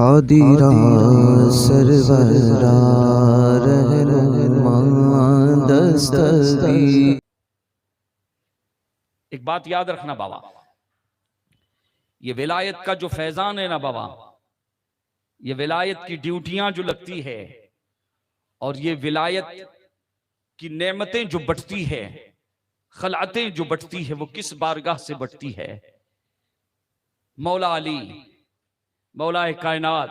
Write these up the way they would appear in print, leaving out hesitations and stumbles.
कादिरा सरवरा रहनुमा दस्तगी। एक बात याद रखना बाबा, ये विलायत का जो फैजान है ना बाबा, ये विलायत की ड्यूटियां जो लगती है और ये विलायत की नेमतें जो बटती है, खलातें जो बटती है, वो किस बारगाह से बटती है? मौला अली, मौलाए कायनात,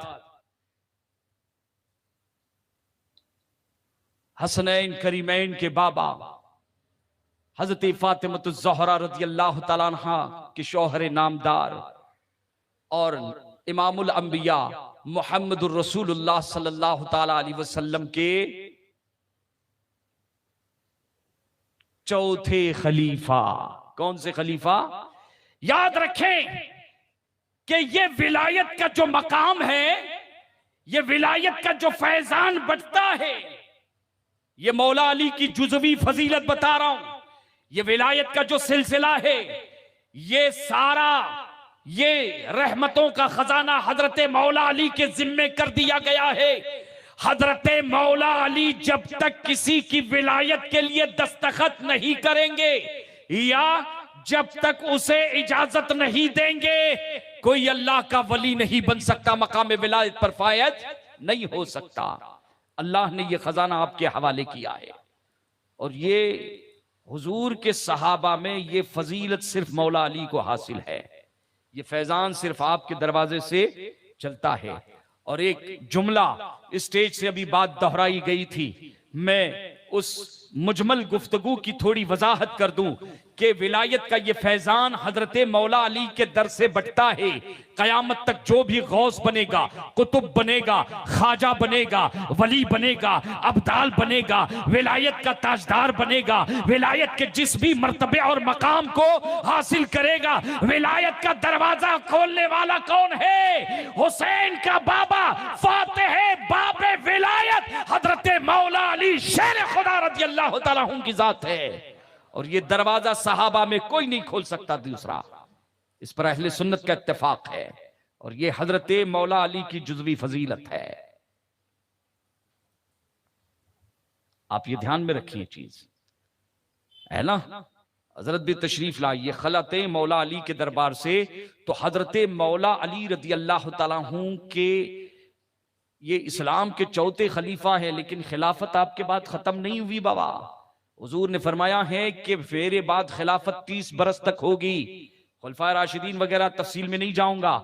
हसनैन करीमैन के बाबा हजरत फातिमतुज़ ज़हरा रज़ियल्लाहु तआला अन्हा के शौहर नामदार और इमामुल अंबिया मुहम्मदुर रसूलुल्लाह सल्लल्लाहु तआला अलैहि वसल्लम के चौथे खलीफा। कौन से खलीफा? याद रखें कि ये विलायत का जो मकाम है, ये विलायत का जो फैजान बटता है, ये मौला अली की जुज़वी फजीलत बता रहा हूं। ये विलायत का जो सिलसिला है, ये सारा ये रहमतों का खजाना हजरत मौला अली के जिम्मे कर दिया गया है। हजरत मौला अली जब तक किसी की विलायत के लिए दस्तखत नहीं करेंगे या जब तक उसे इजाजत नहीं देंगे, कोई अल्लाह का वली नहीं बन सकता, मकाम विलायत पर फायज नहीं हो सकता। अल्लाह ने यह खजाना आपके हवाले किया है और ये हुजूर के सहाबा में ये फजीलत सिर्फ मौला अली को हासिल है। ये फैजान सिर्फ आपके दरवाजे से चलता है। और एक जुमला स्टेज से अभी बात दोहराई गई थी, मैं उस मुजमल गुफ्तगू की थोड़ी वजाहत कर दूं कि विलायत का ये फैजान हजरत मौला अली के दर से बटता है। कयामत तक जो भी गौस बनेगा, कुतुब बनेगा, ख्वाजा बनेगा, वली बनेगा, अब्दाल बनेगा, विलायत का ताजदार बनेगा, विलायत के जिस भी मर्तबे और मकाम को हासिल करेगा, विलायत का दरवाजा खोलने वाला कौन है? हुसैन का बाबा फातिह बाबे विलायत हजरत मौला अली शेर खुदा रज़ियल्लाहु तआला अन्हु की जात है। और ये दरवाजा सहाबा में कोई नहीं खोल सकता दूसरा। इस पर अहले सुन्नत का इत्तेफाक है और ये हजरत मौला अली की जुज़वी फजीलत है। आप ये ध्यान में रखिए चीज है ना। हजरत भी तशरीफ लाइए खलते मौला अली के दरबार से, तो हजरत मौला अली रज़ियल्लाहु तआला अन्हु के ये इस्लाम के चौथे खलीफा है, लेकिन खिलाफत आपके बाद खत्म नहीं हुई बाबा। हुजूर ने फरमाया है कि फेरे बाद खिलाफत 30 बरस तक होगी। खुलफाए राशिदीन वगैरह तफसील में नहीं जाऊंगा।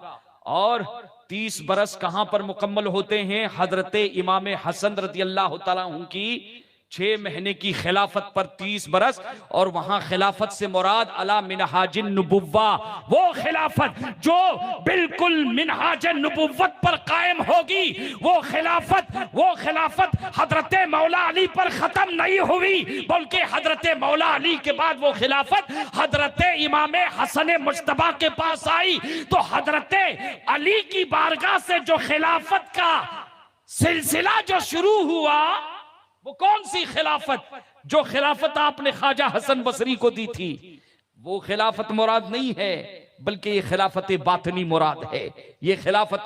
और 30 बरस कहां पर मुकम्मल होते हैं? हजरत इमाम हसन रज़ियल्लाहु तआला अन्हु की 6 महीने की खिलाफत पर 30 बरस। और वहां खिलाफत से मुराद अला मिनहाजिन नुबुव्वा, वो खिलाफत जो बिल्कुल मिनहाजिन नुबुव्वत पर कायम होगी, वो खिलाफत हजरत मौला अली पर खत्म नहीं हुई, बल्कि हजरत मौला अली के बाद वो खिलाफत हजरत इमाम हसन मुज्तबा के पास आई। तो हजरत अली की बारगाह से जो खिलाफत का सिलसिला जो शुरू हुआ, वो कौन सी खिलाफत? जो खिलाफत आपने ख्वाजा हसन बसरी को दी थी, वो खिलाफत मुराद नहीं है, बल्कि ये खिलाफत बातनी मुराद है। ये खिलाफत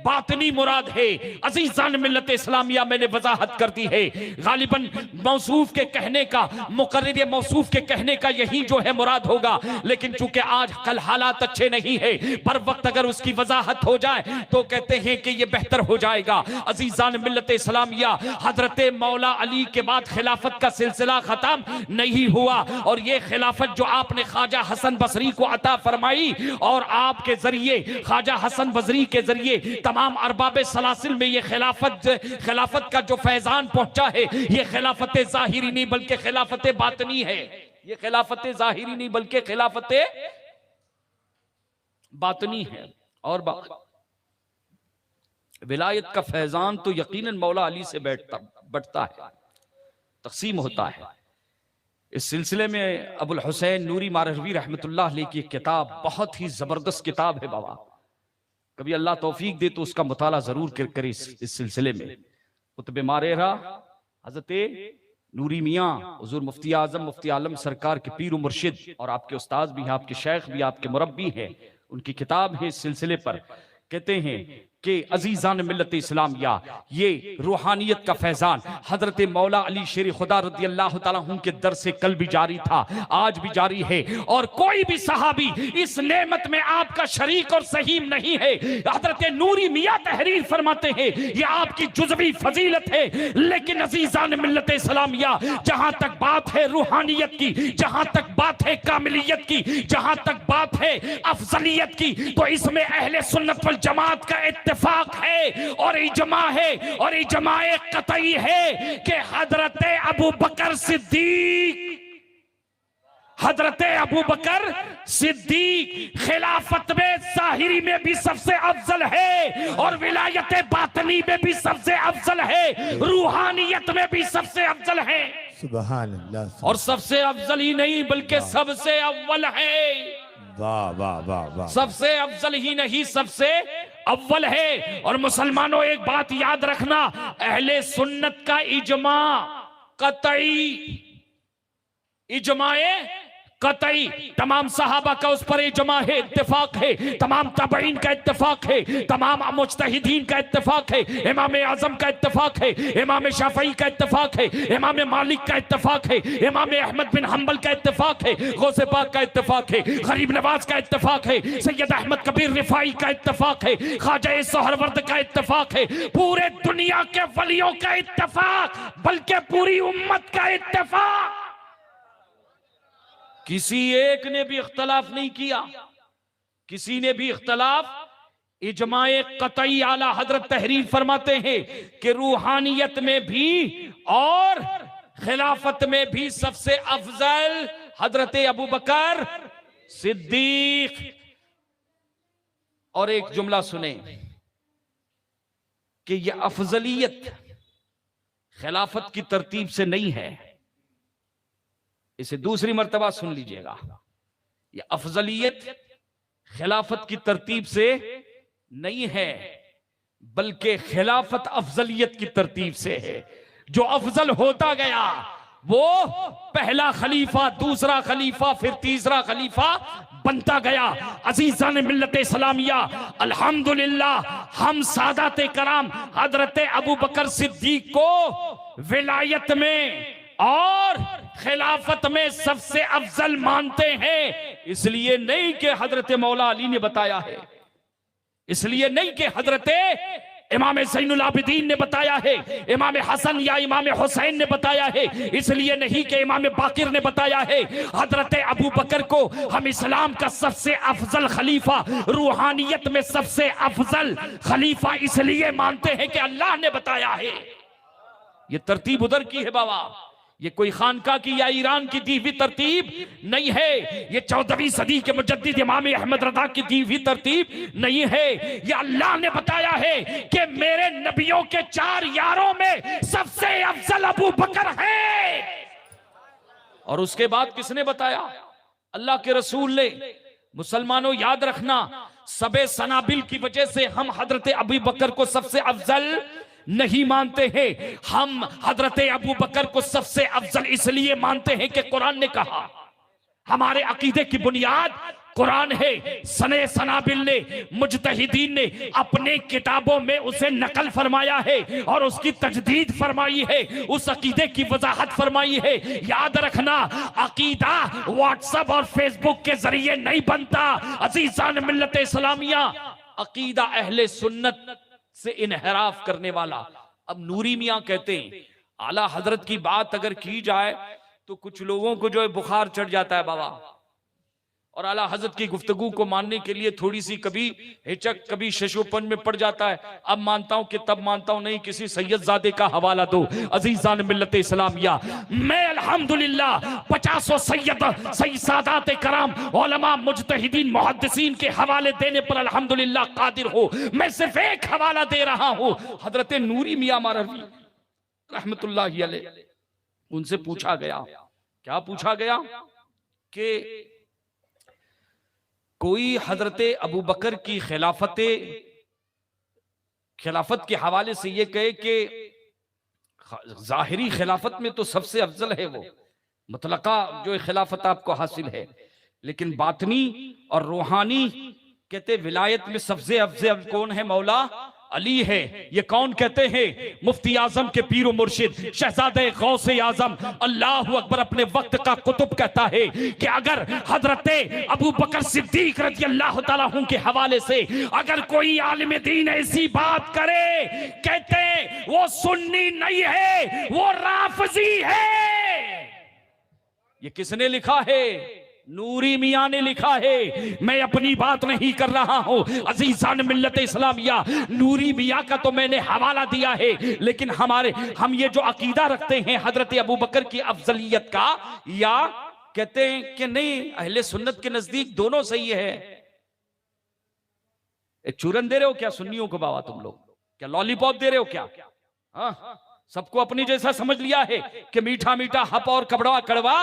बातनी मुराद है। अजीजान मिल्लत इस्लामिया मैंने वजाहत कर दी है। गालिबन मौसूफ के कहने का, मुकर्रिर मौसूफ के कहने का यही जो है मुराद होगा, लेकिन चूंकि आज कल हालात अच्छे नहीं है, पर वक्त अगर उसकी वजाहत हो जाए तो कहते हैं कि ये बेहतर हो जाएगा। अजीजान मिल्लत इस्लामिया, हजरत मौला अली के बाद खिलाफत का सिलसिला खत्म नहीं हुआ और ये खिलाफत जो आपने ख्वाजा हसन बसरी को अता फरमाई और आपके जरिए ख्वाजा हसन बसरी के जरिए तमाम अरबाब सलासिल में ये खिलाफत का जो फैजान पहुंचा है, ये खिलाफत जाहिरी नहीं बल्कि खिलाफत बातनी है। ये खिलाफत जाहिरी नहीं बल्कि खिलाफत बातनी है। और विलायत का फैजान तो यकीनन मौला अली से बढ़ता है, तकसीम होता है। इस सिलसिले में अबुल हुसैन नूरी मारहवी रहमतुल्लाह अलैह की किताब बहुत ही जबरदस्त किताब है बाबा। कभी अल्लाह तौफीक दे तो उसका मुताला जरूर करें। इस सिलसिले में कुतुब मारेरा हजरत नूरी मियाँ हुजूर मुफ्ती आजम मुफ्ती आलम सरकार के पीर मुर्शिद और आपके उस्ताद भी हैं, आपके शेख भी, आपके मुरब्बी हैं, उनकी किताब है इस सिलसिले पर। कहते हैं कि अजीजान मिल्लत इस्लामिया, ये रूहानियत का फैजान हजरत मौला अली शेर खुदा रज़ी अल्लाह तआला अन्हु के दर से कल भी जारी था, आज भी जारी है। और कोई भी सहाबी इस नेमत में आपका शरीक और सहीम नहीं है। हजरत नूरी मियां तहरीर फरमाते हैं ये आपकी जुज़वी फजीलत है। लेकिन अजीजान मिल्लत इस्लामिया, जहां तक बात है रूहानियत की, जहां तक बात है कामिलियत की, जहां तक बात है अफजलियत की, तो इसमें अहले सुन्नत वल जमात का इत्तेफाक है और इजमा है और इजमाए कतई है कि हजरत अबू बकर सिद्दीक, हजरत अबू बकर सिद्दीक खिलाफत में ज़ाहिरी में भी सबसे अफजल है और विलायत बातनी में भी सबसे अफजल है, रूहानियत में भी सबसे अफजल है। सुभान अल्लाह। और सबसे अफजल ही नहीं बल्कि सबसे अव्वल है। वाह वाह वाह वाह। सबसे अफजल ही नहीं सबसे अव्वल है। और मुसलमानों एक बात याद रखना, अहले सुन्नत का इजमा कतई, इजमाए कतई, तमाम सहाबा का उस पर इजमा है, इत्तेफाक है, तमाम ताबईन का इत्तेफाक है, तमाम मुज्तहिदीन का इत्तेफाक है, इमाम आजम का इत्तेफाक है, इमाम शाफई का इत्तेफाक है, इमाम मालिक का इत्तेफाक है, इमाम अहमद बिन हंबल का इत्तेफाक है, गौसे पाक का इत्तेफाक है, गरीब नवाज का इत्तेफाक है, सैयद अहमद कबीर रिफाई का इत्तेफाक है, ख्वाजा सोहरवर्द का इत्तेफाक है, पूरे दुनिया के वलियों का इत्तेफाक, बल्कि पूरी उम्मत का इत्तेफाक। किसी एक ने भी इख्तलाफ नहीं किया, किसी ने भी इख्तलाफ, इजमाए कतई आला हजरत तहरीर फरमाते हैं कि रूहानियत में भी और खिलाफत में भी सबसे अफजल हजरत अबू बकर सिद्दीक। और एक जुमला सुने कि यह अफजलियत खिलाफत की तरतीब से नहीं है, इसे दूसरी मर्तबा सुन लीजिएगा। ये अफजलियत खिलाफत की तरतीब से नहीं है बल्कि खिलाफत अफजलियत की तरतीब से है। जो अफजल होता गया वो पहला खलीफा, दूसरा खलीफा, फिर तीसरा खलीफा बनता गया। अजीज़ान मिल्लत इस्लामिया, अल्हम्दुलिल्लाह हम सादाते कराम हजरत अबू बकर सिद्दीक को विलायत में और खिलाफत में सबसे अफजल मानते हैं। इसलिए नहीं कि हजरत मौला अली ने बताया है, इसलिए नहीं कि हजरत इमाम ज़ैनुल आबिदीन ने बताया है, इमाम हसन या इमाम हुसैन ने बताया है, इसलिए नहीं कि इमाम बाकिर ने बताया है। हजरत अबू बकर को हम इस्लाम का सबसे अफजल खलीफा, रूहानियत में सबसे अफजल खलीफा इसलिए मानते हैं कि अल्लाह ने बताया है। ये तरतीब उधर की है बाबा, ये कोई खानका की या ईरान की दी हुई तरतीब नहीं है। ये 14वीं सदी के मुजद्दिद इमाम अहमद रज़ा की दी हुई तरतीब नहीं है। ये अल्लाह ने बताया है कि मेरे नबियों के 4 यारों में सबसे अफजल अबू बकर है। और उसके बाद किसने बताया? अल्लाह के रसूल ने। मुसलमानों याद रखना, सबे सनाबिल की वजह से हम हजरत अबू बकर को सबसे अफजल नहीं मानते हैं। हम हजरत अबू बकर को सबसे अफजल इसलिए मानते हैं कि कुरान ने कहा। हमारे अकीदे की बुनियाद कुरान है। सने सनाबिल ने, मुज्तहिदीन ने अपने किताबों में उसे नकल फरमाया है और उसकी तजदीद फरमाई है, उस अकीदे की वजाहत फरमाई है। याद रखना, अकीदा व्हाट्सएप और फेसबुक के जरिए नहीं बनता। अजीज़ान मिल्लत इस्लामिया, अकीदा अहले सुन्नत से इनहराफ करने वाला। अब नूरी मियां कहते हैं आला हजरत की बात अगर की जाए तो कुछ लोगों को जो है बुखार चढ़ जाता है बाबा, और आला हजरत की गुफ्तगू को मानने के लिए थोड़ी सी कभी हिचक, कभी शशोपन में पड़ जाता है। अब मानता हूं कि तब मानता हूं नहीं, किसी सैयदजादे का हवाला दो। अजीज़ान मिल्लत इस्लामिया, मैं अल्हम्दुलिल्लाह 50 सैयद सादात कराम उलमा मुज्तहिदीन मुहद्दिसीन के हवाले देने पर अल्हम्दुलिल्लाह कादिर हो। मैं सिर्फ एक हवाला दे रहा हूं, हजरत नूरी मियां मरवी रहमतुल्लाहि अलैह। उनसे पूछा गया, क्या पूछा गया कि कोई हजरत अबू बकर की खिलाफत के हवाले से ये कहे कि जाहिरी खिलाफत में तो सबसे अफजल है वो, मुतलका जो खिलाफत आपको हासिल है, लेकिन बातनी और रूहानी कहते विलायत में सबसे अफजल कौन है? मौला अली है। ये कौन कहते हैं? मुफ्ती आजम के पीरो मुर्शिद शहजादे गौसे आजम अल्लाह अकबर अपने वक्त का कुतुब कहता है कि अगर हजरते अबू बकर सिद्दीक रज़ी अल्लाह तआला अन्हु के हवाले से अगर कोई आलिम दीन ऐसी बात करे, कहते वो सुन्नी नहीं है, वो राफजी है। ये किसने लिखा है? नूरी मियां ने लिखा है। मैं अपनी बात नहीं कर रहा हूं अजीजान मिल्लत इस्लामिया, नूरी मियां का तो मैंने हवाला दिया है, लेकिन हम ये जो अकीदा रखते हैं हजरत अबू बकर की अफजलियत का, या कहते हैं कि नहीं अहले सुन्नत के नजदीक दोनों सही है। एक चूरन दे रहे हो क्या सुन्नियों को बाबा? तुम लोग क्या लॉलीपॉप दे रहे हो क्या? हाँ, सबको अपनी जैसा समझ लिया है कि मीठा मीठा हप और कड़वा कड़वा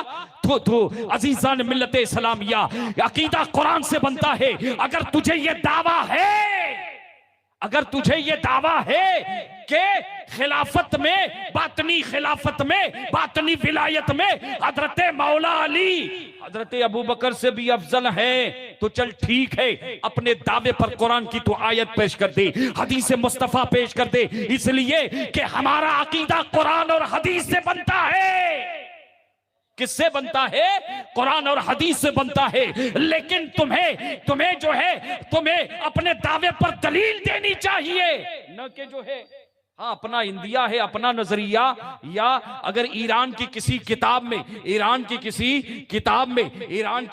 थू थू। अजीजान मिल्लत इस्लामिया, अकीदा कुरान से बनता है। अगर तुझे ये दावा है कि खिलाफत में, बातनी विलायत में हजरत मौला अली हजरत अबू बकर से भी अफजल है, तो चल ठीक है, अपने दावे पर कुरान की तो आयत पेश कर दे, हदीस मुस्तफा पेश कर दे, इसलिए कि हमारा अकीदा कुरान और हदीस से बनता है। किससे बनता है? कुरान और हदीस से बनता है। लेकिन तुम्हें जो है, तुम्हें अपने दावे पर दलील देनी चाहिए, न कि जो है हाँ अपना इंदिया है, अपना नजरिया, या अगर ईरान की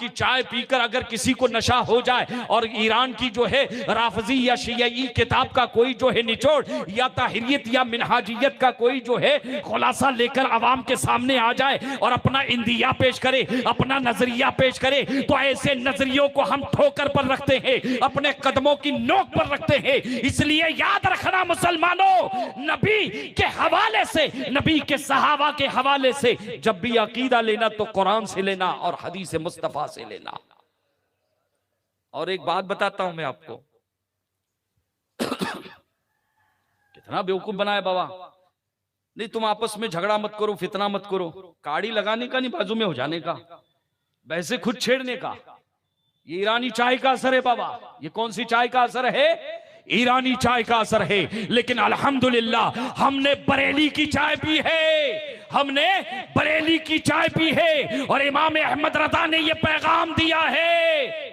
चाय पीकर अगर किसी को नशा हो जाए और ईरान की जो है राफजी या शियाई किताब का कोई जो है निचोड़ या ताहिरियत या मिनहाजियत का कोई जो है खुलासा लेकर आवाम के सामने आ जाए और अपना इंदिया पेश करे, अपना नजरिया पेश करे, तो ऐसे नजरियों को हम ठोकर पर रखते हैं, अपने कदमों की नोक पर रखते हैं। इसलिए याद रखना मुसलमानों, नबी के हवाले से, नबी के सहाबा के हवाले से जब भी अकीदा लेना तो कुरान से लेना और हदीस मुस्तफा से लेना। और एक बात बताता हूं मैं आपको, कितना बेवकूफ बनाया बाबा। नहीं तुम आपस में झगड़ा मत करो, फितना मत करो, काड़ी लगाने का नहीं, बाजू में हो जाने का, वैसे खुद छेड़ने का। ये ईरानी चाय का असर है बाबा। ये कौन सी चाय का असर है? ईरानी चाय का असर है। लेकिन अल्हम्दुलिल्लाह हमने बरेली की चाय पी है, और इमाम अहमद रज़ा ने यह पैगाम दिया है,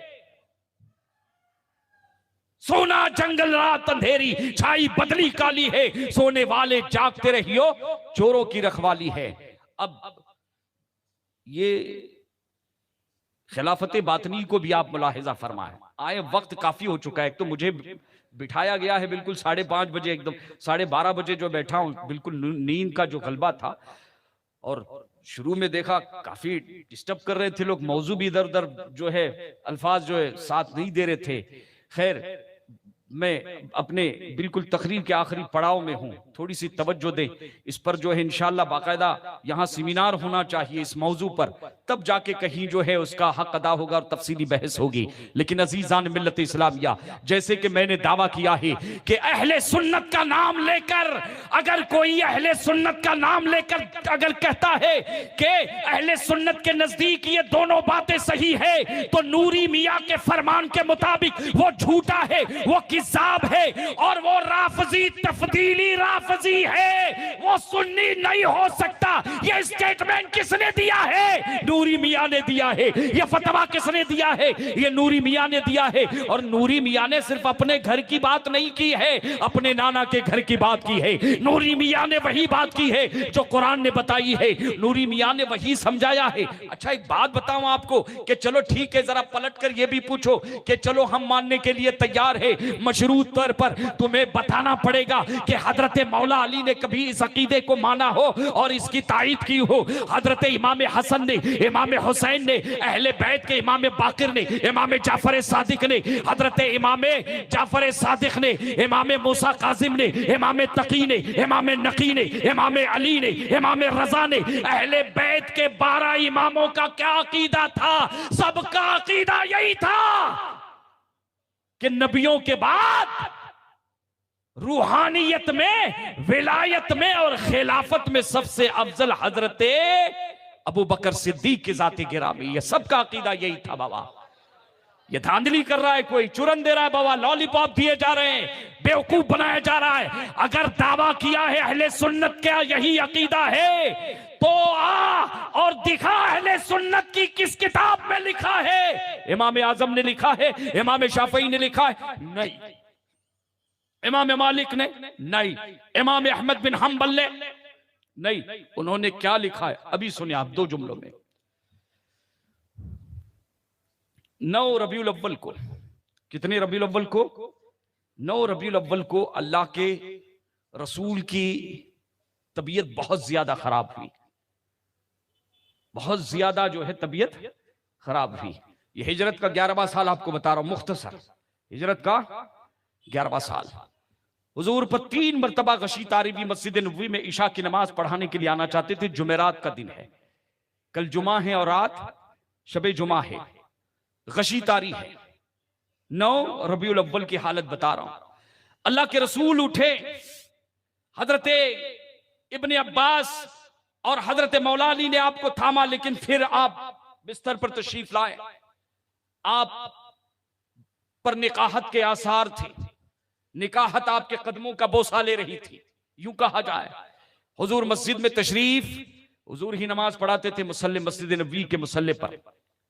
सोना जंगल रात अंधेरी, छाई बदली काली है, सोने वाले जागते रहियो, चोरों की रखवाली है। अब ये खिलाफत बातनी को भी आप मुलाहिजा फरमाएं। आए वक्त काफी हो चुका है। एक तो मुझे बिठाया गया है बिल्कुल 5:30 बजे, एकदम 12:30 बजे जो बैठा हूं, बिल्कुल नींद का जो गलबा था। और शुरू में देखा काफी डिस्टर्ब कर रहे थे लोग, मौजू भी इधर उधर जो है अल्फाज जो है साथ नहीं दे रहे थे। खैर मैं अपने बिल्कुल तकरीर के आखिरी पड़ाव में हूं, थोड़ी सी तवज्जो दें इस पर। जो है इंशाअल्लाह बाकायदा यहाँ सेमिनार होना चाहिए इस मौजू पर, तब जाके कहीं जो है उसका हक अदा होगा और तफसीली बहस होगी। लेकिन अजीजान मिल्लत इस्लामिया, जैसे कि मैंने दावा किया है कि अहले सुन्नत का नाम लेकर, अगर कोई अहले सुन्नत का नाम लेकर अगर कहता है कि अहले सुन्नत के नजदीक ये दोनों बातें सही है, तो नूरी मियां के फरमान के मुताबिक वो झूठा है, वो किज़ाब है, और वो राफजी तफदीली राफजी है, वो सुन्नी नहीं हो सकता। ये स्टेटमेंट किसने दिया है? नूरी मियां ने दिया है। ये फतवा किसने दिया है? ये नूरी मियां ने दिया है। और नूरी मियां ने सिर्फ अपने घर की बात नहीं की है, अपने नाना के घर की बात की है। नूरी मियां ने वही बात की है जो कुरान ने बताई है, नूरी मियां ने वही समझाया है। अच्छा एक बात बताऊं आपको कि चलो ठीक है, जरा पलट कर ये भी पूछो कि चलो हम मानने के लिए तैयार है, मशरूत तौर पर तुम्हें बताना पड़ेगा कि हजरत मौला अली ने कभी इस अकीदे को माना हो और इसकी तायीद की हो। हजरत इमाम हसन ने, इमाम हुसैन ने, अहले बैत के इमाम बाकिर ने, इमाम जाफर सादिक ने, हजरत इमाम जाफर सादिक ने, इमाम मूसा काजिम ने, इमाम तकी ने, इमाम नकी ने, इमाम अली ने, इमाम रजा ने, अहले बैत के 12 इमामों का क्या अकीदा था? सबका अकीदा यही था कि नबियों के बाद रूहानियत में, विलायत में और खिलाफत में सबसे अफजल हजरत अबू बकर सिद्दीक की जाती गिरामी। ये सबका अकीदा यही था बाबा। ये धांधली कर रहा है, कोई चुरन दे रहा है बाबा, लॉलीपॉप दिए जा रहे हैं, बेवकूफ बनाया जा रहा है। अगर दावा किया है अहले सुन्नत का यही अकीदा है तो आ और दिखा अहले सुन्नत की किस किताब में लिखा है। इमाम आजम ने लिखा है, इमाम शाफई ने लिखा है? नहीं। इमाम मालिक ने? नहीं। इमाम अहमद बिन हम्बल ने? नहीं। उन्होंने क्या लिखा है अभी सुनिए आप 2 जुमलों में। 9 रबीउल अव्वल को, कितने रबीउल अव्वल को? 9 रबीउल अव्वल को अल्लाह के रसूल की तबीयत बहुत ज्यादा खराब हुई, बहुत ज्यादा जो है तबीयत खराब हुई। ये हिजरत का 11वां साल आपको बता रहा हूं मुख्तसर, हिजरत का 11वां साल। हुजूर पर 3 मरतबा गशी तारी भी मस्जिद नबवी में इशा की नमाज पढ़ाने के लिए आना चाहते थे। जुमेरात का दिन है, कल जुमा है और रात शबे जुमा है, गशी तारी है। 9 रबीउल अव्वल की हालत बता रहा हूं। अल्लाह के रसूल उठे, हजरते इब्ने अब्बास और हजरत मौला अली ने आपको थामा, लेकिन फिर आप बिस्तर पर तशरीफ लाए। आप पर निकाहत के आसार थे, निकाहत आपके कदमों का बोसा ले रही थी, यूं कहा जाए। हुजूर मस्जिद में तशरीफ, हुजूर ही नमाज पढ़ाते थे मुसल्ले, मस्जिद नबवी के मुसल्ले पर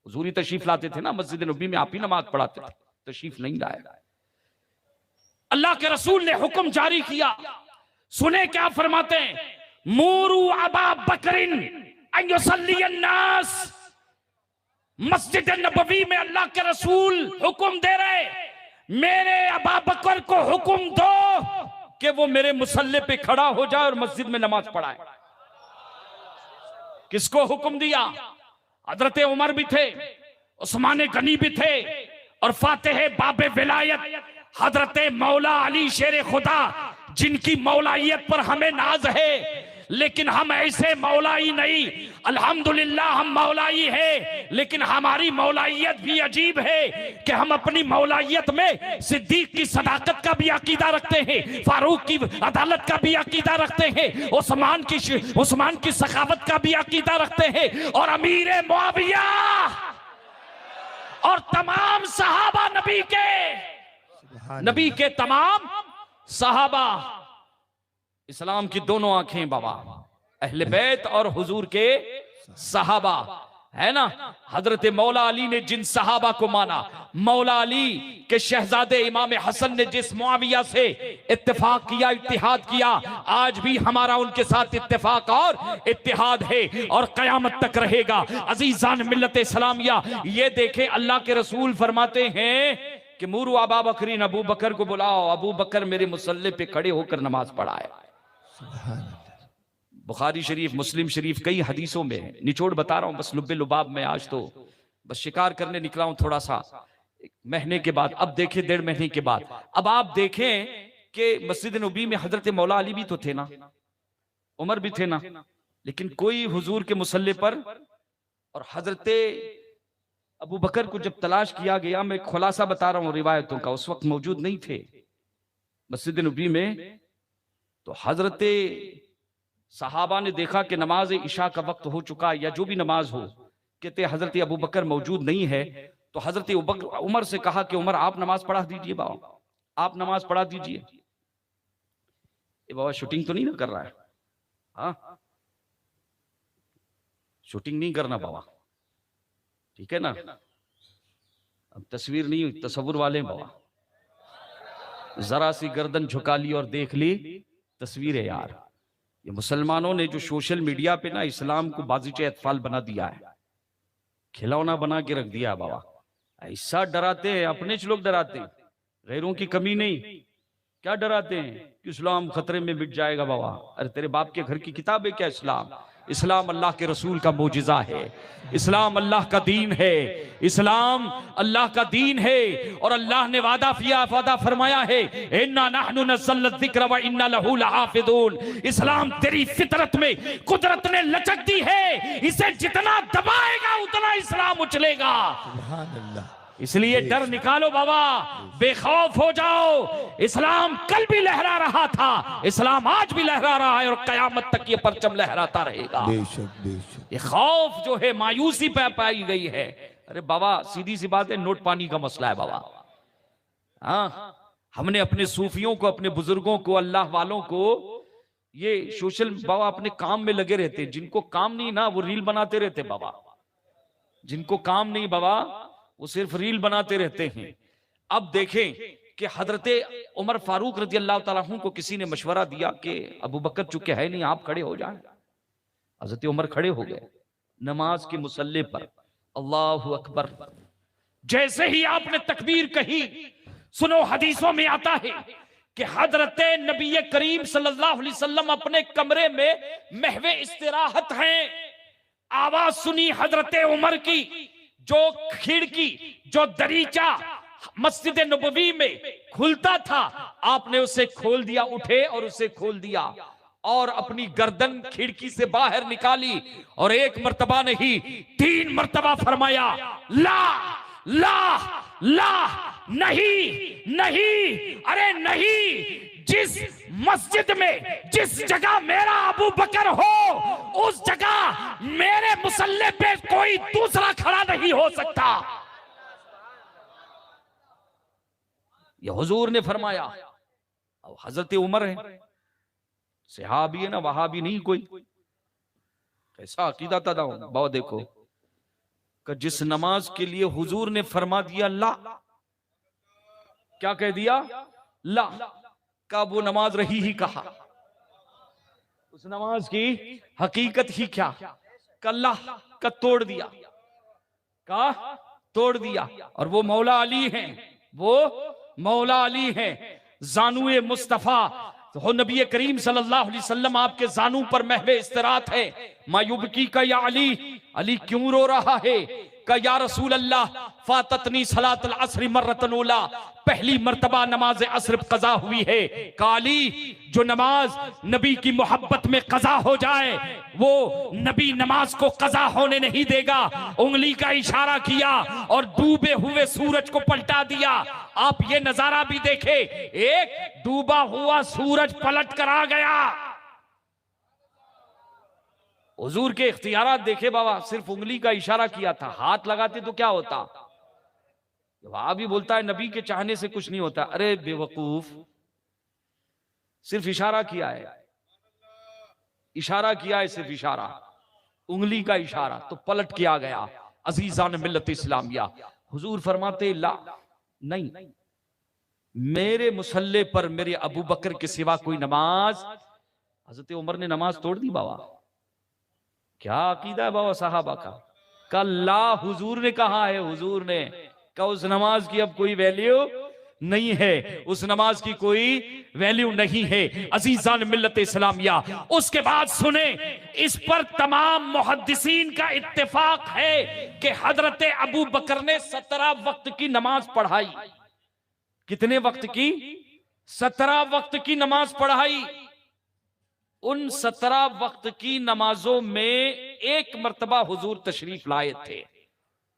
हुजूर ही तशरीफ लाते थे ना, मस्जिद नबवी में आप ही नमाज पढ़ाते थे, तशरीफ नहीं लाए। अल्लाह के रसूल ने हुक्म जारी किया, सुने क्या फरमाते हैं? मूरू अबा बकरिन अन युसल्ली अन्नास। मस्जिद नबवी में अल्लाह के रसूल हुक्म दे रहे, मेरे अबा बकर को हुक्म दो कि वो मेरे मुसल्ले पे खड़ा हो जाए और मस्जिद में नमाज पढ़ाए। किसको हुक्म दिया? हजरत उमर भी थे, उस्मान गनी भी थे, और फातिह बाबे विलायत हजरत मौला अली शेर खुदा, जिनकी मौलाइयत पर हमें नाज है, लेकिन हम ऐसे मौलाई नहीं। अल्हम्दुलिल्लाह हम मौलाई है, लेकिन हमारी मौलाइयत भी अजीब है कि हम अपनी मौलाइयत में सिद्दीक की सदाकत का भी अकीदा रखते हैं, फारूक की अदालत का भी अकीदा रखते हैं, उस्मान की सखावत का भी अकीदा रखते हैं, और अमीर मुआविया और तमाम सहाबा नबी के तमाम सहाबा, इस्लाम की दोनों आंखें बाबा, अहले बैत और हुजूर के सहाबा, है ना। हजरत मौला अली ने जिन सहाबा को माना, मौला अली के शहजादे इमाम हसन ने जिस मुआविया से इत्तेफाक किया, इत्तिहाद किया, आज भी हमारा उनके साथ इत्तेफाक और इत्तिहाद है और कयामत तक रहेगा। अजीजान मिल्लत इस्लामिया, ये देखें अल्लाह के रसूल फरमाते हैं कि मूरू अबा बकरीन, अबू बकर को बुलाओ, अबू बकर मेरे मुसल्ले पे खड़े होकर नमाज पढ़ाए। बुखारी शरीफ, मुस्लिम शरीफ, कई हदीसों में है। निचोड़ बता रहा हूं बस लुब्बे लुबाब में, आज तो बस शिकार करने निकला हूं थोड़ा सा। 1 महीने के बाद, अब देखें 1.5 महीने के बाद, अब आप देखें कि मस्जिद नबी में हजरत मौला अली भी तो थे ना, उमर भी थे ना, लेकिन कोई हुजूर के मुसल्ले पर, और हजरत अबू बकर को जब तलाश किया गया, मैं खुलासा बता रहा हूं रिवायतों का, उस वक्त मौजूद नहीं थे मस्जिद नबी में, तो हजरत सहाबा ने देखा कि नमाज इशा का वक्त हो चुका है, या जो भी नमाज हो, कहते हजरत अबू बकर मौजूद नहीं है, तो हजरत उमर से कहा कि उमर आप नमाज पढ़ा दीजिए बाबा, आप नमाज पढ़ा दीजिए। ये बाबा शूटिंग तो नहीं ना कर रहा है? हाँ, शूटिंग नहीं करना बाबा, ठीक है ना। अब तस्वीर नहीं, तस्वुर वाले बाबा, जरा सी गर्दन झुका ली और देख ली तस्वीर है यार। ये मुसलमानों ने जो सोशल मीडिया पे ना इस्लाम को बाज़ीचे अतफाल बना दिया है, खिलौना बना के रख दिया है बाबा। ऐसा डराते हैं, अपने लोग डराते हैं, गैरों की कमी नहीं। क्या डराते हैं कि इस्लाम खतरे में मिट जाएगा बाबा? अरे तेरे बाप के घर की किताब है क्या इस्लाम? इस्लाम अल्लाह के रसूल का मोजिजा है, इस्लाम अल्लाह का दीन है, इस्लाम अल्लाह का दीन है। और अल्लाह ने वादा फरमाया है, इन्ना नहनु नज़्ज़लना ज़िक्र व इन्ना लहू लहाफ़िज़ून। इस्लाम तेरी फितरत में कुदरत ने लचक दी है, इसे जितना दबाएगा उतना इस्लाम उछलेगा। सुभान अल्लाह। इसलिए डर निकालो बाबा, बेखौफ हो जाओ। इस्लाम कल भी लहरा रहा था, इस्लाम आज भी लहरा रहा है और कयामत तक ये परचम लहराता रहेगा। बेशक बेशक। ये खौफ जो है, मायूसी पे पाई गई है, अरे बाबा सीधी सी बात है, नोट पानी का मसला है बाबा। हाँ, हमने अपने सूफियों को, अपने बुजुर्गों को, अल्लाह वालों को, ये सोशल बाबा अपने काम में लगे रहते। जिनको काम नहीं ना वो रील बनाते रहते बाबा। जिनको काम नहीं बाबा वो सिर्फ रील बनाते रहते हैं। अब देखें कि हजरत उमर फारूक रजी अल्लाह तआला अन्हु को किसी ने मशवरा दिया कि अबू बकर चूंकि है नहीं, आप खड़े हो जाएं। हजरत उमर खड़े हो गए नमाज के मुसल्ले पर। अल्लाहु अकबर। जैसे ही आपने तकबीर कही, सुनो हदीसों में आता है कि हजरत नबी करीम सल्लल्लाहु अलैहि वसल्लम अपने कमरे में महवे इस्तिराहत हैं। आवाज सुनी हजरत उमर की। जो खिड़की, जो दरीचा मस्जिद नबवी में खुलता था, आपने उसे खोल दिया। उठे और उसे खोल दिया और अपनी गर्दन खिड़की से बाहर निकाली और एक मर्तबा नहीं 3 मर्तबा फरमाया, ला ला ला, नहीं नहीं, अरे नहीं। जिस मस्जिद में, जिस जगह मेरा अबू बकर हो, उस जगह मेरे मुसल्ले पे कोई दूसरा खड़ा नहीं हो सकता। ये हुजूर ने फरमाया। अब हजरत उमर है, सहाबी है ना, वहाबी नहीं कोई। कैसा अकीदा था बाबा। देखो कि जिस नमाज के लिए हुजूर ने फरमा दिया ला, क्या कह दिया? ला। का वो नमाज रही ही कहा, उस नमाज की हकीकत ही क्या? कल्ला का तोड़ दिया, का तोड़ दिया। और वो मौला अली हैं, वो मौला अली हैं, जानुए मुस्तफा। तो नबी करीम सल्लल्लाहु अलैहि वसल्लम आपके जानू पर महवे इस्तरात है। मायुबकी का या अली, अली क्यों रो रहा है? का या रसूल अल्लाह, फाततनी सलातुल अस्र मर्रतन उला, पहली मर्तबा नमाज अस्र कज़ा हुई है। काली, जो नमाज नबी की मोहब्बत में कज़ा हो जाए, वो नबी नमाज को कज़ा होने नहीं देगा। उंगली का इशारा किया और डूबे हुए सूरज को पलटा दिया। आप ये नजारा भी देखे, एक डूबा हुआ सूरज पलट कर आ गया। हुजूर के इख्तियारात देखे बाबा, सिर्फ उंगली का इशारा किया था। हाथ लगाते तो क्या होता? वहां भी बोलता है नबी के चाहने से कुछ नहीं होता। अरे बेवकूफ, सिर्फ इशारा किया है, इशारा किया है, सिर्फ इशारा, उंगली का इशारा, तो पलट किया गया। अजीजान मिल्लत इस्लामिया, हुजूर फरमाते ला, नहीं, मेरे मुसल्ले पर मेरे अबू बकर के सिवा कोई नमाज। हजरत उमर ने नमाज तोड़ दी बाबा। क्या अकीदा है बाबा साहबा का? कल्ला, हुजूर ने कहा है, हुजूर ने कहा उस नमाज की अब कोई वैल्यू नहीं है, उस नमाज की कोई वैल्यू नहीं है। अजीजान मिल्लत इस्लामिया, उसके बाद सुने, इस पर तमाम मुहद्दिसीन का इत्तेफाक है कि हजरत अबू बकर ने 17 वक्त की नमाज पढ़ाई। कितने वक्त की? 17 वक्त की नमाज पढ़ाई। उन 17 वक्त की नमाजों में एक मर्तबा हुजूर तशरीफ लाए थे।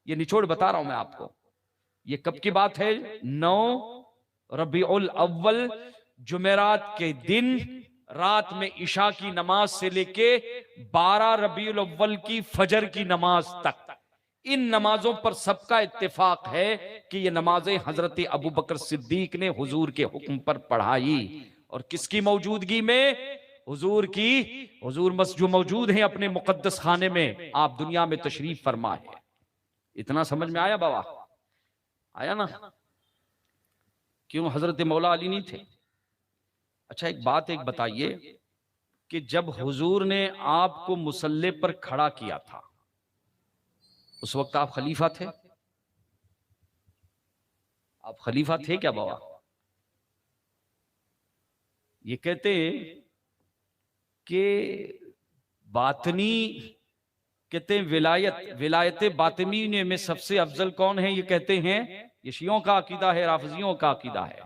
ये निचोड़ बता रहा हूं मैं आपको। ये कब की बात है? 9 रबीउल अव्वल, जुमेरात के दिन रात में इशा की नमाज से लेके 12 रबीउल अव्वल की फजर की नमाज तक, इन नमाजों पर सबका इत्तेफाक है कि ये नमाजें हजरत अबू बकर सिद्दीक ने हुजूर के हुक्म पर पढ़ाई। और किसकी मौजूदगी में? हुजूर की। हुजूर जो मौजूद हैं अपने मुकद्दस खाने में, आप दुनिया में तशरीफ फरमा है। इतना समझ में आया बाबा? आया ना? क्यों हजरत मौला अली नहीं थे? अच्छा एक बात एक बताइए कि जब हुजूर ने आपको मुसल्ले पर खड़ा किया था, उस वक्त आप खलीफा थे? आप खलीफा थे क्या बाबा? ये कहते हैं कि बातनी, कहते हैं विलायत बातनी में सबसे अफजल कौन है? ये कहते हैं, ये शियों का अकीदा है, राफिजियों का अकीदा है,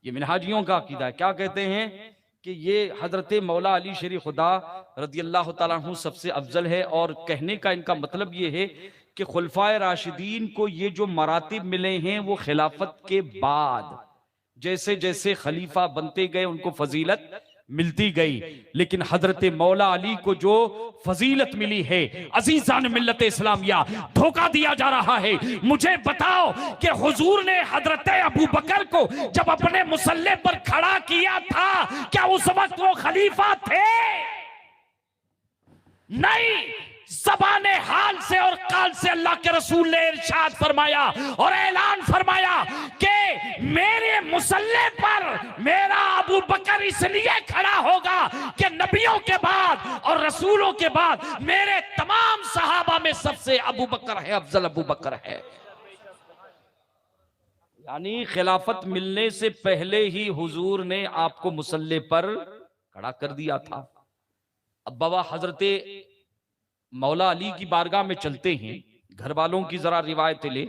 ये मिनहाजियों का अकीदा है। क्या कहते हैं कि ये हजरत मौला अली शरीफ खुदा रज़ी अल्लाह तआला अन्हु सबसे अफजल है। और कहने का इनका मतलब ये है कि खुलफाए राशिदीन को ये जो मरातिब मिले हैं वो खिलाफत के बाद जैसे जैसे खलीफा बनते गए उनको फजीलत मिलती गई, लेकिन हजरत मौला अली को जो फजीलत मिली है, अजीजान मिल्लत इस्लामिया, धोखा दिया जा रहा है। मुझे बताओ कि हुजूर ने हजरत अबू बकर को जब अपने मुसल्ले पर खड़ा किया था, क्या उस वक्त वो खलीफा थे? नहीं, ज़बाने हाल से और काल से अल्लाह के रसूल ने इरशाद फरमाया और ऐलान फरमाया कि मेरे मुसल्ले पर मेरा अबू बकर इसलिए खड़ा होगा कि नबियों के बाद और रसूलों के बाद मेरे तमाम सहाबा में सबसे अबू बकर है, अफजल अबू बकर है। यानी खिलाफत मिलने से पहले ही हुजूर ने आपको मुसल्ले पर खड़ा कर दिया था। अब बाबा हजरत मौला अली की बारगाह में चलते हैं, घर वालों की जरा रिवायतें ले।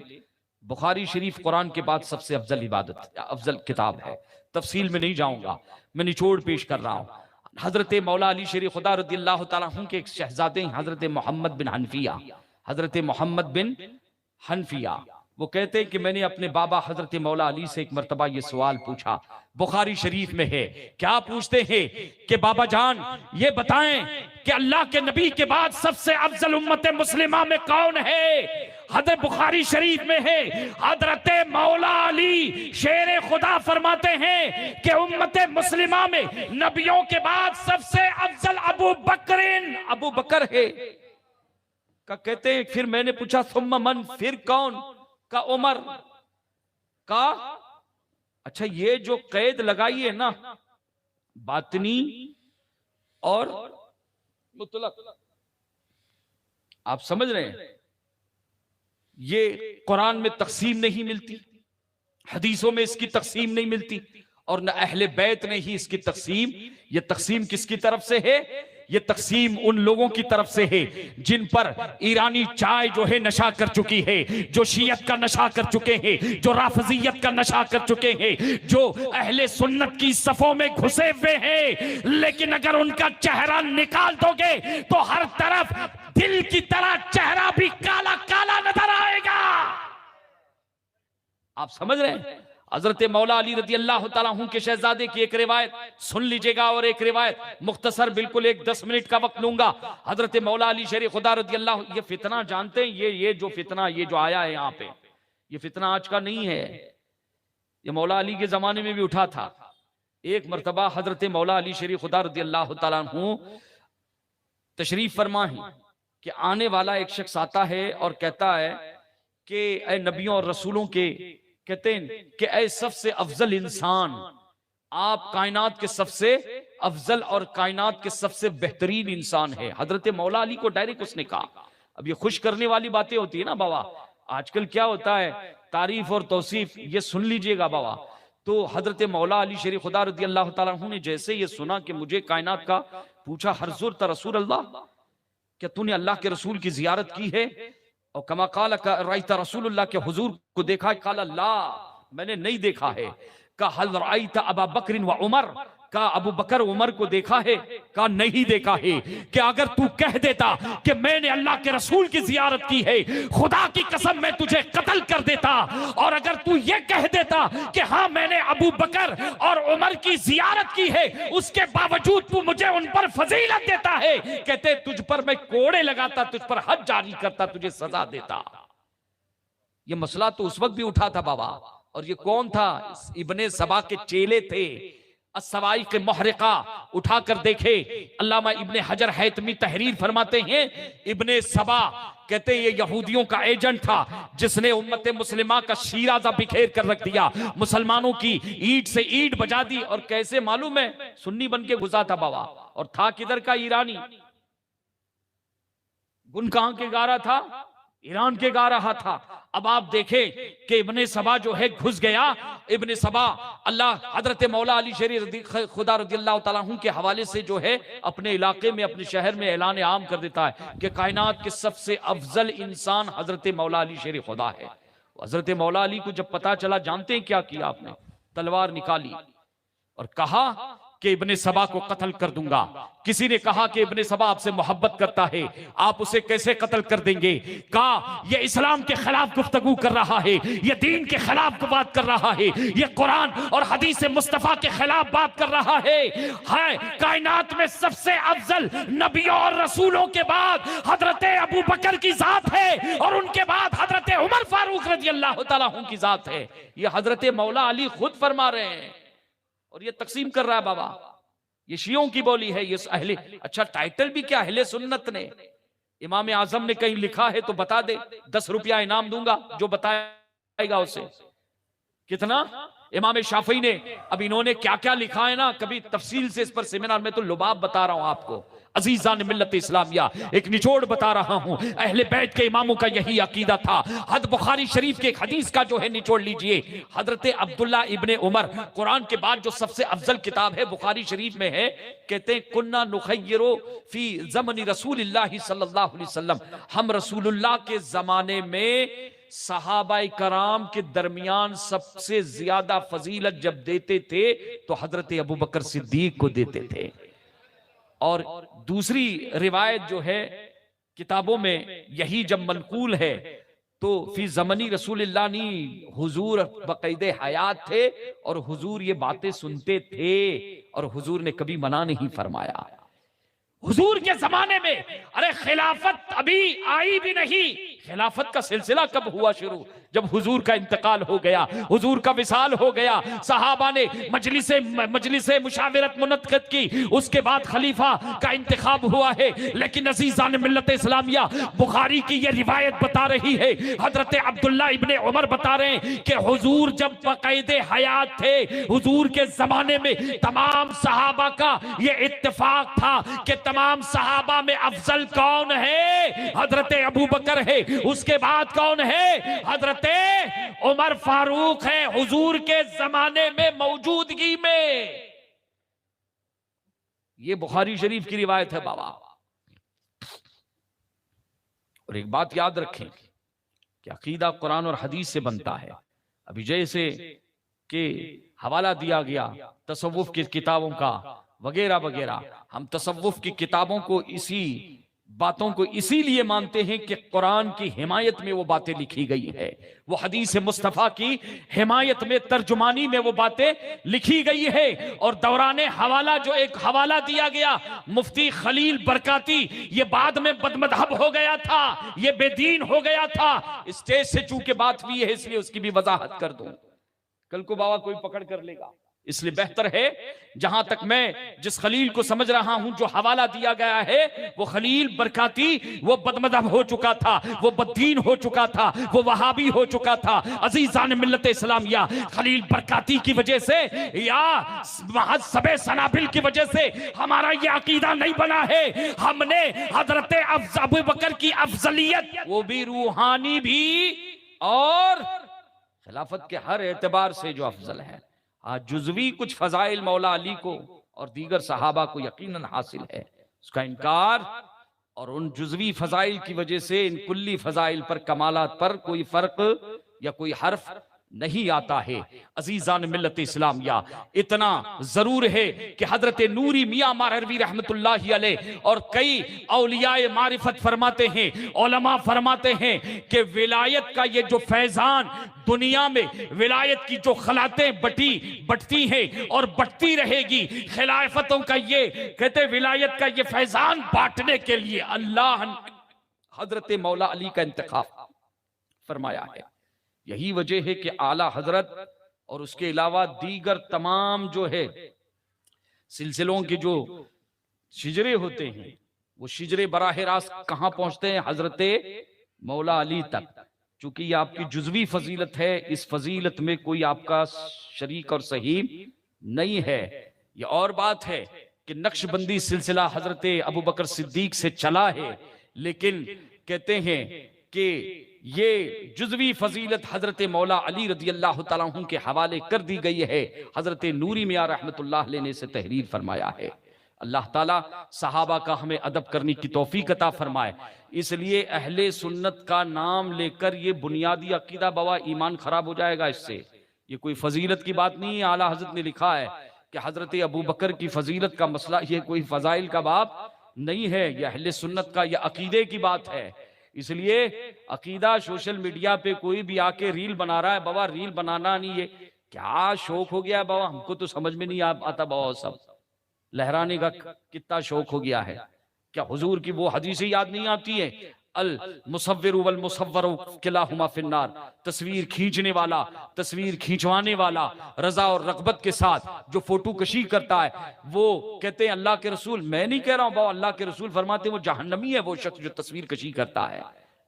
बुखारी शरीफ कुरान के बाद सबसे अफजल इबादत, अफजल किताब है। तफसील में नहीं जाऊंगा, मैं निचोड़ पेश कर रहा हूं। हजरत मौला अली शेर खुदा रदियल्लाहु ताला अन्हु के एक शहजादे हजरत मोहम्मद बिन हनफिया, हजरत मोहम्मद बिन हनफिया, वो कहते हैं कि मैंने अपने बाबा हजरत मौला अली से एक मर्तबा ये सवाल पूछा, बुखारी शरीफ में है। क्या पूछते हैं कि बाबा जान ये बताएं कि अल्लाह के नबी के बाद सबसे अफजल उम्मत मुस्लिमा में कौन है? हजरत बुखारी शरीफ में है, हजरत मौला अली शेर खुदा फरमाते हैं कि उम्मत मुस्लिमा में नबियों के बाद सबसे अफजल अबू बकर है। का कहते हैं फिर मैंने पूछा सुम्मा मन, फिर कौन? का उमर। का अच्छा, ये जो कैद लगाई है ना बातनी और मुतलक, आप समझ रहे हैं, ये कुरान में तकसीम नहीं मिलती, हदीसों में इसकी तकसीम नहीं मिलती, और न अहले बैत ने ही इसकी तकसीम। ये तकसीम किसकी तरफ से है? ये तकसीम उन लोगों की तरफ से है जिन पर ईरानी चाय जो है नशा कर चुकी है, जो शियत का नशा कर चुके हैं, जो राफजियत का नशा कर चुके हैं, जो अहले सुन्नत की सफों में घुसे हुए हैं। लेकिन अगर उनका चेहरा निकाल दोगे तो हर तरफ दिल की तरह चेहरा भी काला काला नजर आएगा। आप समझ रहे हैं? हजरत मौला अली रज़ी अल्लाह ताला अन्हु के शहजादे की एक रिवायत सुन लीजिएगा, और एक रिवायत मुख्तसर, बिल्कुल एक 10 मिनट का वक्त लूंगा। हजरत मौला अली शेर खुदा रज़ी अल्लाह, ये फितना जानते हैं, ये जो फितना ये जो आया है यहाँ पे, ये फितना आज का नहीं है, ये मौला अली के जमाने में भी उठा था। एक मरतबा हजरत मौला अली शेर खुदा रज़ी अल्लाह ताला अन्हु तशरीफ फरमा है कि आने वाला एक शख्स आता है और कहता है कि ऐ नबियों और रसूलों के, कहते हैं कि ऐ सबसे अफजल इंसान, आप कायनात के सबसे अफजल और कायनात के सबसे बेहतरीन इंसान है। हजरत मौला अली को डायरेक्ट उसने कहा। अब ये खुश करने वाली बातें होती है ना बाबा, आजकल क्या होता है तारीफ और तौसीफ, ये सुन लीजिएगा बाबा। तो हजरत मौला अली शेर खुदा रज़ी अल्लाह ताला अन्हु ने जैसे ये सुना कि मुझे कायनात का, पूछा हरजुर रसूल अल्लाह, क्या तूने अल्लाह के रसूल की जियारत की है? और कमा काला का राइता रसूलुल्लाह के हुजूर को देखा? काला ला, मैंने नहीं देखा है। का हल राइता अबा बकर व उमर, का अबू बकर उमर को देखा है? का नहीं देखा है। कि अगर तू कह देता कि मैंने अल्लाह के रसूल की जियारत की है, खुदा की कसम मैं तुझे कत्ल कर देता। और अगर तू ये कह देता कि हाँ मैंने अबू बकर और उमर की जियारत की है, उसके बावजूद तू मुझे उन पर फजीलत देता है, कहते तुझ पर मैं कोड़े लगाता, तुझ पर हद जारी करता, तुझे सजा देता। ये मसला तो उस वक्त भी उठा था बाबा। और ये कौन था? इब्ने सबा के चेले थे। अस्सवाई के मुहरिका उठाकर देखे, अल्लामा इब्ने हजर हैतमी तहरीर फरमाते हैं, इब्ने सबा कहते ये यहूदियों का एजेंट था जिसने उम्मत मुस्लिमा का शीराजा बिखेर कर रख दिया, मुसलमानों की ईंट से ईंट बजा दी। और कैसे मालूम है? सुन्नी बन के घुसा था बाबा। और था किधर का? ईरानी। गुन कहां के गा रहा था? ईरान के गा रहा था। अब आप देखें कि इब्ने सबा जो है घुस गया। इब्ने सबा अल्लाह हजरत मौला अली शेर खुदा रज़ियल्लाहु ताला अन्हु के हवाले से जो है अपने इलाके में, अपने शहर में ऐलान आम कर देता है कि कायनात के सबसे अफजल इंसान हजरत मौला अली शेर खुदा है। हजरत मौला अली को जब पता चला, जानते हैं क्या किया आपने? तलवार निकाली और कहा कि इब्ने सबा को कत्ल कर दूंगा। किसी ने कहा कि इब्ने सबा आपसे मोहब्बत करता है, आप उसे कैसे कत्ल कर देंगे? कहा यह इस्लाम के खिलाफ गुफ्तगू कर रहा है, यह दीन के खिलाफ बात कर रहा है, यह कुरान और हदीस मुस्तफा के खिलाफ बात कर रहा है। कायनात में सबसे अफजल नबियों और रसूलों के बाद हजरत अबू बकर की जात है और उनके बाद हजरत उमर फारूक रजी अल्लाह तआला अन्हु की जात है। यह हजरत मौला अली खुद फरमा रहे हैं और ये तकसीम कर रहा है बाबा। ये शियों की बोली है। ये अहले, अच्छा टाइटल भी क्या, अहले सुन्नत ने। इमाम आजम ने कहीं लिखा है तो बता दे, 10 रुपया इनाम दूंगा जो बताएगा उसे। कितना? इमाम शाफी ने, अब इन्होंने क्या क्या लिखा है ना, कभी तफसील से इस पर सेमिनार में तो लुबाब बता रहा हूं आपको। अजीजान मिल्लत इस्लामिया, एक निचोड़ बता रहा हूं। अहले बैत के इमामों का यही अकीदा था। हद बुखारी शरीफ के एक हदीस का जो है निचोड़ लीजिए। हजरत अब्दुल्ला इब्ने उमर, कुरान के बाद जो सबसे अफजल किताब है बुखारी शरीफ में है, कहते हैं कुन्ना नुखय्यिरु फी ज़मनी रसूलिल्लाह सल्लल्लाहु अलैहि वसल्लम, हम रसूलुल्लाह के जमाने में सहाबाए कराम के दरमियान सबसे ज्यादा फजीलत जब देते थे तो हजरत अबू बकर सिद्दीक को देते थे। और दूसरी रिवायत जो है किताबों में यही जब मनकूल है तो फी ज़मनी रसूलिल्लाह नी, हुजूर बक़ैदे हयात थे और हुजूर ये बातें सुनते थे और हुजूर ने कभी मना नहीं फरमाया। हुजूर के जमाने में, अरे खिलाफत अभी आई भी नहीं, खिलाफत का सिलसिला कब हुआ शुरू? जब हुजूर का इंतकाल हो गया, हुजूर का विसाल हो गया, सहाबा ने मजलिसे मुशावरत मुनक्कद की, उसके बाद खलीफा का इंतखाब हुआ है। लेकिन अज़ीज़ान मिल्लत इस्लामिया, बुखारी की ये रिवायत बता रही है, हजरत अब्दुल्ला इब्ने उमर बता रहे हैं कि हुजूर जब बक़ैदे हयात थे, हुजूर के जमाने में तमाम सहाबा का ये इत्तेफाक था कि तमाम सहाबा में अफजल कौन है? हजरत अबू बकर है, उसके बाद कौन है? हजरत उमर फारूक है, हुजूर के जमाने में मौजूदगी में। ये बुखारी शरीफ की रिवायत है बाबा। और एक बात याद रखें कि अकीदा कुरान और हदीस से बनता है। अभी जैसे कि हवाला दिया गया तसव्वुफ की किताबों का वगैरह वगैरह, हम तसव्वुफ की किताबों को इसी बातों को इसीलिए मानते हैं कि कुरान की हिमायत में वो बातें लिखी गई है, वो हदीस मुस्तफा की हिमायत में, तर्जुमानी में वो बातें लिखी गई है। और दौरान हवाला जो एक हवाला दिया गया मुफ्ती खलील बरकाती, ये बाद में बदमज़हब हो गया था, ये बेदीन हो गया था। स्टेज से चूंकि बात हुई है इसलिए उसकी भी वजाहत कर दूं, कल को बाबा कोई पकड़ कर लेगा। इसलिए बेहतर है, जहां तक मैं जिस खलील को समझ रहा हूं, जो हवाला दिया गया है वो खलील बरकाती, वो बदमज़हब हो चुका था, वो बददीन हो चुका था, वो वहाबी हो चुका था। अजीजान मिल्लत इस्लामिया, खलील बरकाती की वजह से या महज सबे सनाबिल की वजह से हमारा ये अकीदा नहीं बना है। हमने हजरत अबू बकर की अफजलियत, वो भी रूहानी भी और खिलाफत के हर एतबार से जो अफजल है, जुज़वी कुछ फजाइल मौला अली को और दीगर सहाबा को यकीनन हासिल है, उसका इनकार और उन जुज़वी फजाइल की वजह से इन कुल्ली फजाइल पर, कमालात पर कोई फर्क या कोई हर्फ नहीं आता है। अजीजान मिल्लत इस्लामिया, इतना जरूर है कि हजरत नूरी मियां मारवी रहमतुल्लाहि अलैह और कई औलियाए मारिफत फरमाते हैं, उलमा फरमाते हैं कि विलायत का ये जो फैजान दुनिया में, विलायत की जो खलातें बटती हैं और बटती रहेगी, खिलाफतों का ये कहते विलायत का ये फैजान बांटने के लिए अल्लाह हजरत मौला अली का इंतखाब फरमाया है। यही वजह है कि आला हजरत और उसके अलावा दीगर तमाम जो है सिलसिलों के जो शिजरे होते हैं, वो शिजरे बराह रास्त कहां पहुंचते हैं? हजरत मौला अली तक। चूंकि ये आपकी जुज़वी फजीलत है, इस फजीलत में कोई आपका शरीक और सही नहीं है। ये और बात है कि नक्शबंदी सिलसिला हजरत अबू बकर सिद्दीक से चला है, लेकिन कहते हैं कि ये जुज़वी फजीलत हजरत मौला अली रज़ी अल्लाह तआला अन्हु के हवाले कर दी गई है। हजरत नूरी मियां रहमतुल्लाह अलैह ने से तहरीर फरमाया है। अल्लाह ताला सहाबा का हमें अदब करने की तौफीक अता फरमाए। इसलिए अहले सुन्नत का नाम लेकर ये बुनियादी अकीदा बाबा ईमान खराब हो जाएगा इससे। ये कोई फजीलत की बात नहीं है। आला हजरत ने लिखा है कि हजरत अबू बकर की फजीलत का मसला ये कोई फजाइल का बाब नहीं है, यह अहले सुन्नत का यह अकीदे की बात है। इसलिए अकीदा सोशल मीडिया पे कोई भी आके रील बना रहा है, बाबा रील बनाना नहीं है, क्या शौक हो गया है बाबा, हमको तो समझ में नहीं आता बाबा, सब लहराने का कितना शौक हो गया है। क्या हुजूर की वो हदीसें याद नहीं आती है, अल मुसव्विरु वल मुसव्वरु किलाहुमा फिन्नार, तस्वीर खींचने वाला, तस्वीर खींचवाने वाला रजा और रगबत के साथ जो फोटो कशी करता है, वो कहते हैं अल्लाह के रसूल, मैं नहीं कह रहा हूं बाबा, अल्लाह के रसूल फरमाते हैं वो जहन्नमी है वो शख्स जो तस्वीर कशी करता है।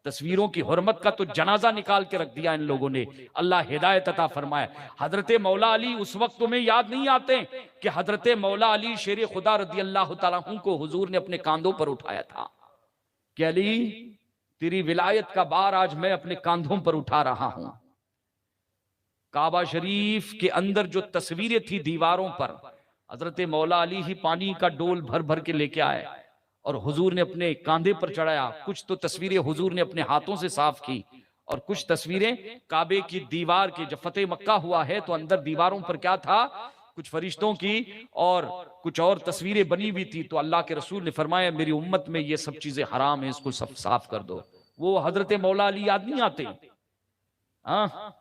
तस्वीरों की हुर्मत का तो जनाजा निकाल के रख दिया इन लोगों ने, अल्लाह हिदायत अता फरमाए। हजरत मौला अली उस वक्त तुम्हें याद नहीं आते कि हजरत मौला अली शेर खुदा रदी अल्लाह तआला अन्हु को हुजूर ने अपने कांधों पर उठाया था कि अली तेरी विलायत का बार आज मैं अपने कांधों पर उठा रहा हूं। काबा शरीफ के अंदर जो तस्वीरें थी दीवारों पर, हजरत मौला अली ही पानी का डोल भर भर के लेके आए और हुजूर ने अपने कांधे पर चढ़ाया। कुछ तो तस्वीरें हुजूर ने अपने हाथों से साफ की और कुछ तस्वीरें काबे की दीवार की, जब फतेह मक्का हुआ है तो अंदर दीवारों पर क्या था, कुछ फरिश्तों की और कुछ और तस्वीरें बनी हुई थी। तो अल्लाह के रसूल ने फरमाया मेरी उम्मत में ये सब चीजें हराम है, इसको सब साफ कर दो। वो हजरत मौला अली याद नहीं आते? हाँ,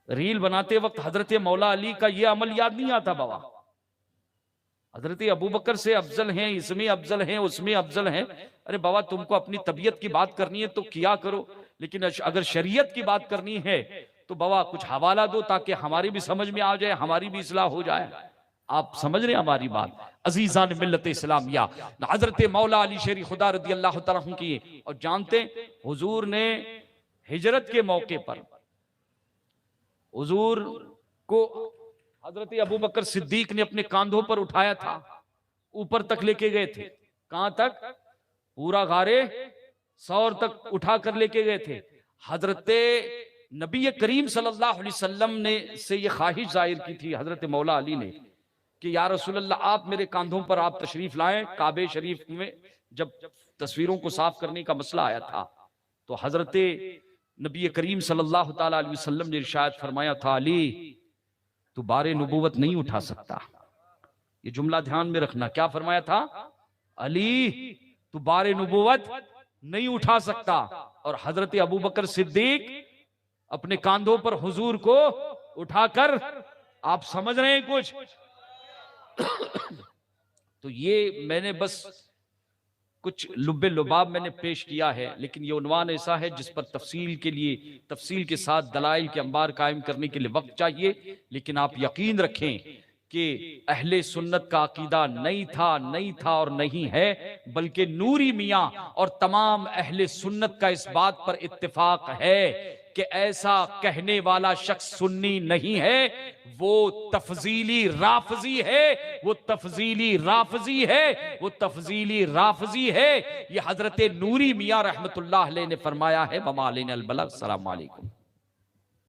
रील बनाते वक्त हजरत मौला अली का ये अमल याद नहीं आता बाबा, हजरत अबू बकर से अफजल हैं, इसमें अफजल हैं, उसमें अफजल हैं। अरे बाबा तुमको अपनी तबीयत की बात करनी है तो किया करो, लेकिन अगर शरीयत की बात करनी है तो बाबा कुछ हवाला दो ताकि हमारी भी समझ में आ जाए, हमारी भी इस्लाह हो जाए। आप समझ रहे हैं हमारी बात? अजीजान मिल्लत इस्लामिया, हजरत मौला अली शेर खुदा रदी अल्लाह तआला अन्हु की। और जानते हुजूर ने हिजरत के मौके पर हुजूर को हजरत अबू बकर सिद्दीक ने अपने कांधों पर उठाया था, ऊपर तक लेके गए थे। कहां तक? पूरा गारे सौर तक उठा कर लेके गए थे। हजरत नबी करीम सल्लल्लाहु अलैहि वसल्लम ने से ये ख्वाहिश जाहिर की थी हजरत मौला अली ने कि या रसूलल्लाह आप मेरे कांधों पर आप तशरीफ लाएं। काबे शरीफ में जब तस्वीरों को साफ करने का मसला आया था तो हजरत नबी करीम सल्लल्लाहु ताला अलैहि वसल्लम ने इरशाद फरमाया था, अली तू बारे नबूवत नहीं उठा सकता। ये जुमला ध्यान में रखना, क्या फरमाया था? अली तू बारे नबूवत नहीं उठा सकता। और हजरत अबू बकर सिद्दीक अपने कांधों पर हुजूर को उठाकर, आप समझ रहे हैं कुछ? तो ये मैंने बस कुछ लुब्बे लुबाब मैंने पेश किया है, लेकिन ये उन्वान ऐसा है जिस पर तफसील के साथ दलाइल के अंबार कायम करने के लिए वक्त चाहिए। लेकिन आप यकीन रखें कि अहले सुन्नत का अकीदा नहीं था और नहीं है, बल्कि नूरी मियां और तमाम अहले सुन्नत का इस बात पर इत्तेफाक है कि ऐसा कहने वाला शख्स सुन्नी नहीं है, वो तफजीली राफजी है, वो तफजीली राफजी है, वो तफजीली राफजी है। ये हजरत नूरी मियां रहमतुल्लाह अलैह ने फरमाया है। वमा अलैना अल बलाग। अस्सलामु अलैकुम।